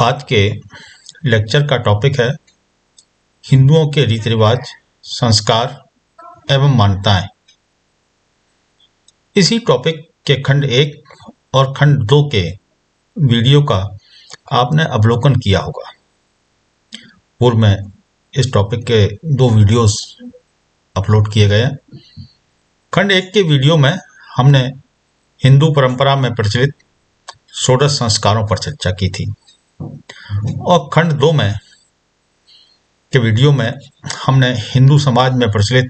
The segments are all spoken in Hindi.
आज के लेक्चर का टॉपिक है हिंदुओं के रीति रिवाज, संस्कार एवं मान्यताएं। इसी टॉपिक के खंड 1 और खंड 2 के वीडियो का आपने अवलोकन किया होगा। पूर्व में इस टॉपिक के 2 वीडियोस अपलोड किए गए हैं। खंड 1 के वीडियो में हमने हिंदू परंपरा में प्रचलित षोडश संस्कारों पर चर्चा की थी और खंड 2 में के वीडियो में हमने हिंदू समाज में प्रचलित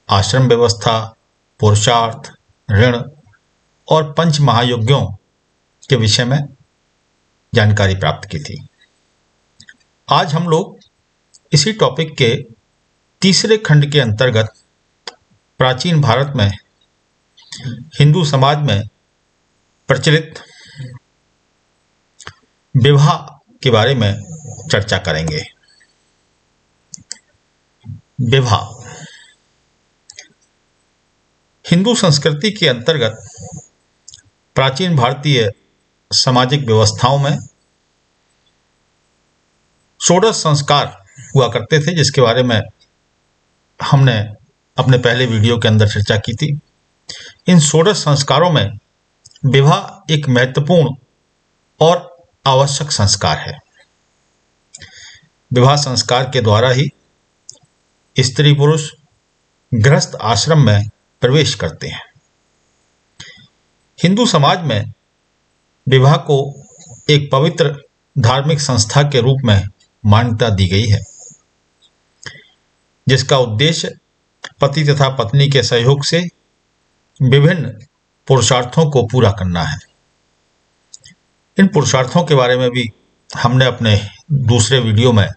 आश्रम व्यवस्था, पुरुषार्थ, ऋण और पंच महायज्ञों के विषय में जानकारी प्राप्त की थी। आज हम लोग इसी टॉपिक के तीसरे खंड के अंतर्गत प्राचीन भारत में हिंदू समाज में प्रचलित विवाह के बारे में चर्चा करेंगे। विवाह हिंदू संस्कृति के अंतर्गत प्राचीन भारतीय सामाजिक व्यवस्थाओं में षोडश संस्कार हुआ करते थे, जिसके बारे में हमने अपने पहले वीडियो के अंदर चर्चा की थी। इन षोडश संस्कारों में विवाह एक महत्वपूर्ण और आवश्यक संस्कार है। विवाह संस्कार के द्वारा ही स्त्री पुरुष गृहस्थ आश्रम में प्रवेश करते हैं। हिंदू समाज में विवाह को एक पवित्र धार्मिक संस्था के रूप में मान्यता दी गई है, जिसका उद्देश्य पति तथा पत्नी के सहयोग से विभिन्न पुरुषार्थों को पूरा करना है। इन पुरुषार्थों के बारे में भी हमने अपने दूसरे वीडियो में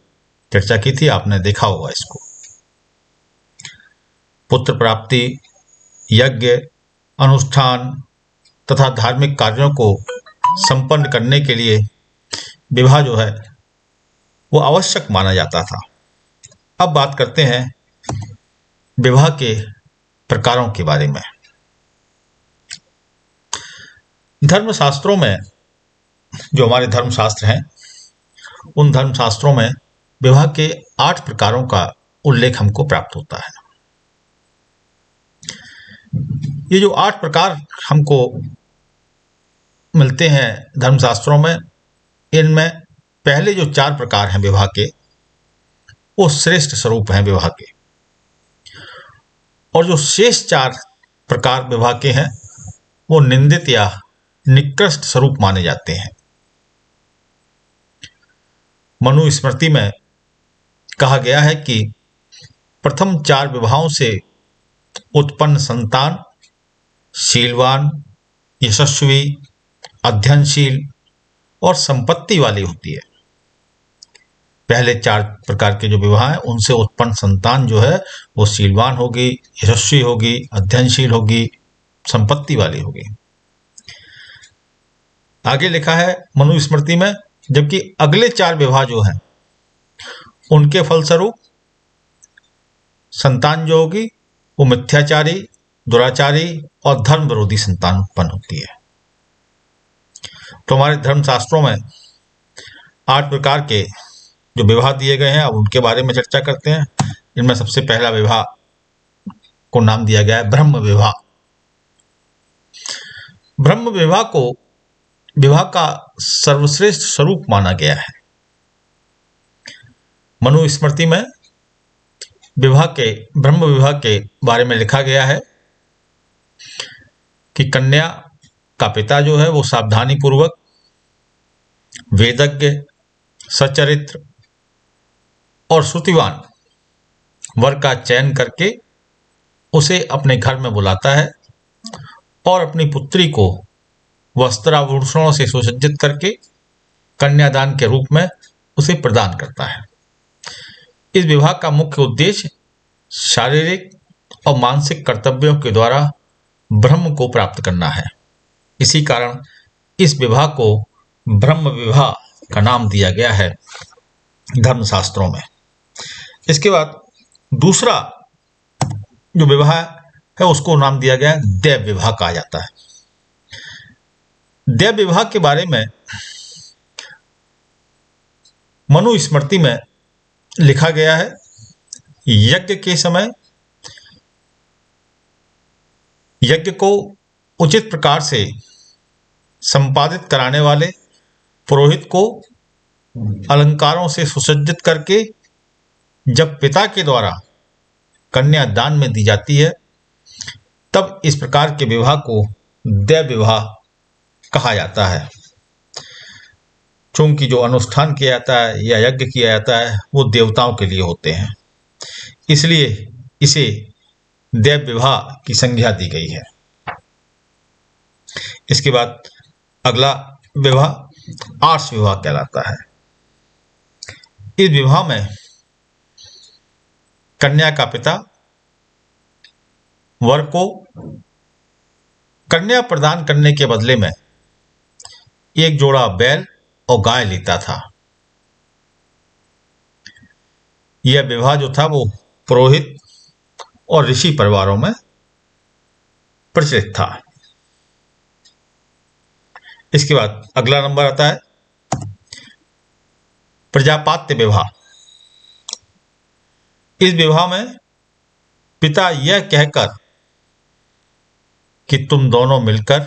चर्चा की थी, आपने देखा होगा इसको। पुत्र प्राप्ति, यज्ञ, अनुष्ठान तथा धार्मिक कार्यों को संपन्न करने के लिए विवाह जो है वो आवश्यक माना जाता था। अब बात करते हैं विवाह के प्रकारों के बारे में। धर्मशास्त्रों में, जो हमारे धर्मशास्त्र हैं, उन धर्मशास्त्रों में विवाह के 8 प्रकारों का उल्लेख हमको प्राप्त होता है। ये जो 8 प्रकार हमको मिलते हैं धर्मशास्त्रों में, इनमें पहले जो 4 प्रकार हैं विवाह के, वो श्रेष्ठ स्वरूप हैं विवाह के, और जो शेष 4 प्रकार विवाह के हैं वो निंदित या निकृष्ट स्वरूप माने जाते हैं। मनुस्मृति में कहा गया है कि प्रथम 4 विवाहों से उत्पन्न संतान शीलवान, यशस्वी, अध्ययनशील और संपत्ति वाली होती है। पहले 4 प्रकार के जो विवाह हैं उनसे उत्पन्न संतान जो है वो शीलवान होगी, यशस्वी होगी, अध्ययनशील होगी, संपत्ति वाली होगी। आगे लिखा है मनुस्मृति में, जबकि अगले 4 विवाह जो हैं उनके फलस्वरूप संतान जो होगी वो मिथ्याचारी, दुराचारी और धर्म विरोधी संतान उत्पन्न होती है। तो हमारे धर्मशास्त्रों में 8 प्रकार के जो विवाह दिए गए हैं, अब उनके बारे में चर्चा करते हैं। इनमें सबसे पहला विवाह को नाम दिया गया है ब्रह्म विवाह। ब्रह्म विवाह को विवाह का सर्वश्रेष्ठ स्वरूप माना गया है। मनुस्मृति में ब्रह्म विवाह के बारे में लिखा गया है कि कन्या का पिता जो है वो सावधानी पूर्वक वेदज्ञ, सचरित्र और श्रुतिवान वर का चयन करके उसे अपने घर में बुलाता है और अपनी पुत्री को वस्त्राभूषणों से सुसज्जित करके कन्यादान के रूप में उसे प्रदान करता है। इस विवाह का मुख्य उद्देश्य शारीरिक और मानसिक कर्तव्यों के द्वारा ब्रह्म को प्राप्त करना है। इसी कारण इस विवाह को ब्रह्म विवाह का नाम दिया गया है धर्मशास्त्रों में। इसके बाद दूसरा जो विवाह है उसको नाम दिया गया है दैव विवाह कहा जाता है। दैव विवाह के बारे में मनु स्मृति में लिखा गया है, यज्ञ के समय यज्ञ को उचित प्रकार से संपादित कराने वाले पुरोहित को अलंकारों से सुसज्जित करके जब पिता के द्वारा कन्या दान में दी जाती है, तब इस प्रकार के विवाह को दैव विवाह कहा जाता है। चूंकि जो अनुष्ठान किया जाता है या यज्ञ किया जाता है वो देवताओं के लिए होते हैं, इसलिए इसे दैव विवाह की संज्ञा दी गई है। इसके बाद अगला विवाह आर्ष विवाह कहलाता है। इस विवाह में कन्या का पिता वर को कन्या प्रदान करने के बदले में एक जोड़ा बैल और गाय लेता था। यह विवाह जो था वो पुरोहित और ऋषि परिवारों में प्रचलित था। इसके बाद अगला नंबर आता है प्रजापात्य विवाह। इस विवाह में पिता यह कहकर कि तुम दोनों मिलकर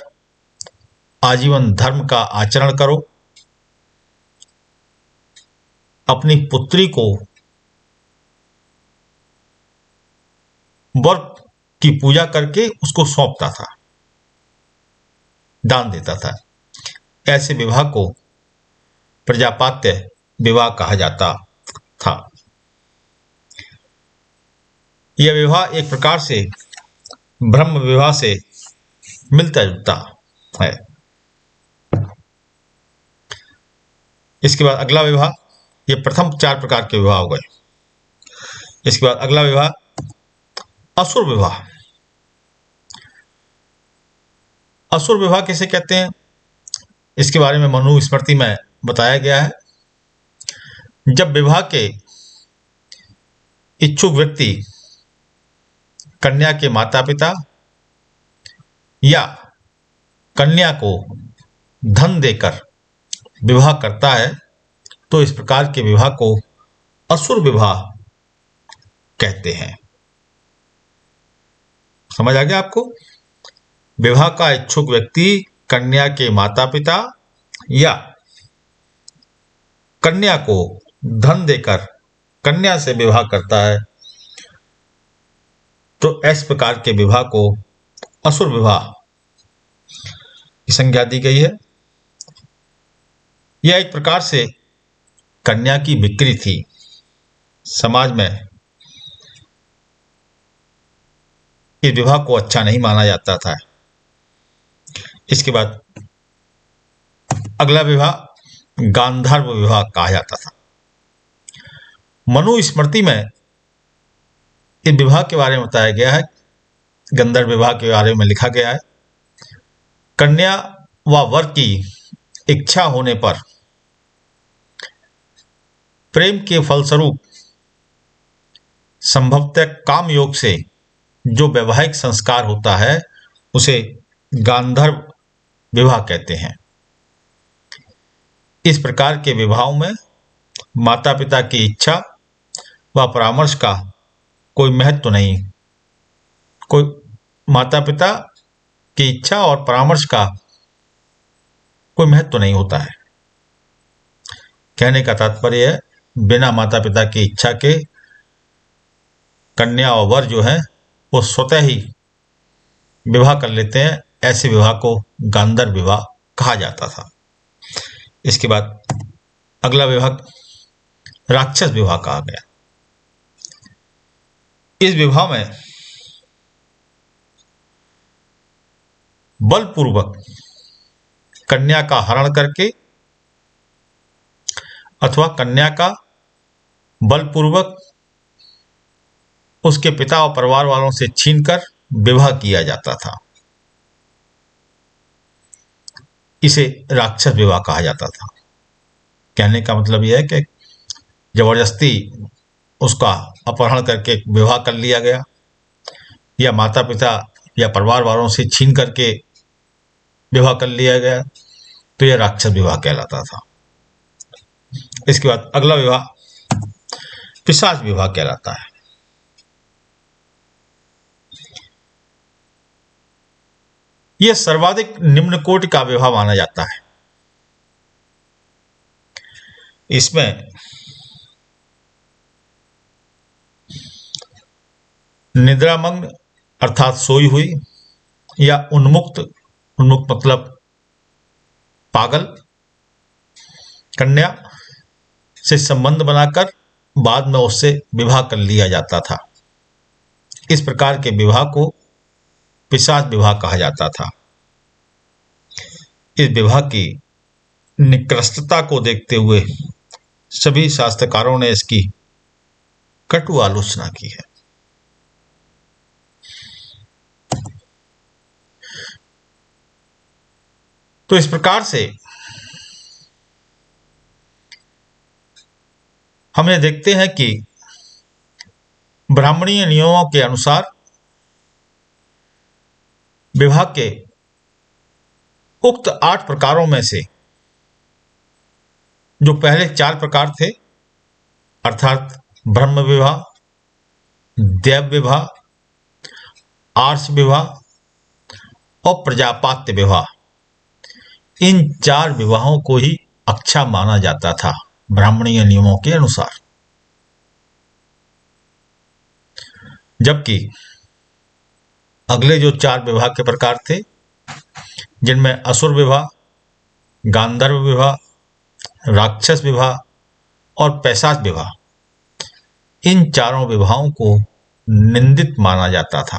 आजीवन धर्म का आचरण करो, अपनी पुत्री को वर की पूजा करके उसको सौंपता था, दान देता था। ऐसे विवाह को प्रजापात्य विवाह कहा जाता था। यह विवाह एक प्रकार से ब्रह्म विवाह से मिलता जुलता है। इसके बाद अगला विवाह, ये प्रथम 4 प्रकार के विवाह हो गए। इसके बाद अगला विवाह असुर विवाह। असुर विवाह किसे कहते हैं, इसके बारे में मनु स्मृति में बताया गया है। जब विवाह के इच्छुक व्यक्ति कन्या के माता पिता या कन्या को धन देकर विवाह करता है, तो इस प्रकार के विवाह को असुर विवाह कहते हैं। समझ आ गया आपको? विवाह का इच्छुक व्यक्ति कन्या के माता पिता या कन्या को धन देकर कन्या से विवाह करता है, तो इस प्रकार के विवाह को असुर विवाह की संज्ञा दी गई है। यह एक प्रकार से कन्या की बिक्री थी। समाज में इस विवाह को अच्छा नहीं माना जाता था। इसके बाद अगला विवाह गांधर्व विवाह कहा जाता था। मनु स्मृति में इस विवाह के बारे में बताया गया है, गंधर्व विवाह के बारे में लिखा गया है। कन्या व वर की इच्छा होने पर प्रेम के फलस्वरूप संभवतः काम योग से जो वैवाहिक संस्कार होता है उसे गांधर्व विवाह कहते हैं। इस प्रकार के विवाहों में माता पिता की इच्छा व परामर्श का कोई महत्व नहीं, कोई माता पिता की इच्छा और परामर्श का कोई महत्व नहीं होता है। कहने का तात्पर्य है, बिना माता पिता की इच्छा के कन्या और वर जो है वो स्वतः ही विवाह कर लेते हैं। ऐसे विवाह को गांधर्व विवाह कहा जाता था। इसके बाद अगला विवाह राक्षस विवाह कहा गया। इस विवाह में बलपूर्वक कन्या का हरण करके अथवा कन्या का बलपूर्वक उसके पिता और परिवार वालों से छीनकर विवाह किया जाता था। इसे राक्षस विवाह कहा जाता था। कहने का मतलब यह है कि जबरदस्ती उसका अपहरण करके विवाह कर लिया गया या माता पिता या परिवार वालों से छीन करके विवाह कर लिया गया, तो यह राक्षस विवाह कहलाता था। इसके बाद अगला विवाह पिशाच विवाह कहलाता है। यह सर्वाधिक निम्न कोटि का विवाह माना जाता है। इसमें निद्रामग्न अर्थात सोई हुई या उन्मुक्त मतलब पागल कन्या से संबंध बनाकर बाद में उससे विवाह कर लिया जाता था। इस प्रकार के विवाह को पिशाच विवाह कहा जाता था। इस विवाह की निकृष्टता को देखते हुए सभी शास्त्रकारों ने इसकी कटु आलोचना की है। तो इस प्रकार से हम ये देखते हैं कि ब्राह्मणीय नियमों के अनुसार विवाह के उक्त 8 प्रकारों में से जो पहले 4 प्रकार थे अर्थात ब्रह्म विवाह, दैव विवाह, आर्ष विवाह और प्रजापात्य विवाह, इन 4 विवाहों को ही अच्छा माना जाता था ब्राह्मणीय नियमों के अनुसार। जबकि अगले जो 4 विवाह के प्रकार थे जिनमें असुर विवाह, गांधर्व विवाह, राक्षस विवाह और पैशाच विवाह, इन चारों विवाहों को निंदित माना जाता था।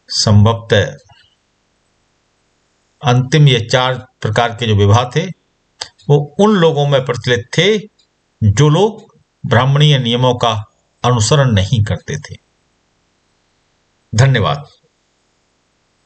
संभवतः अंतिम ये 4 प्रकार के जो विवाह थे वो उन लोगों में प्रचलित थे जो लोग ब्राह्मणीय नियमों का अनुसरण नहीं करते थे। धन्यवाद।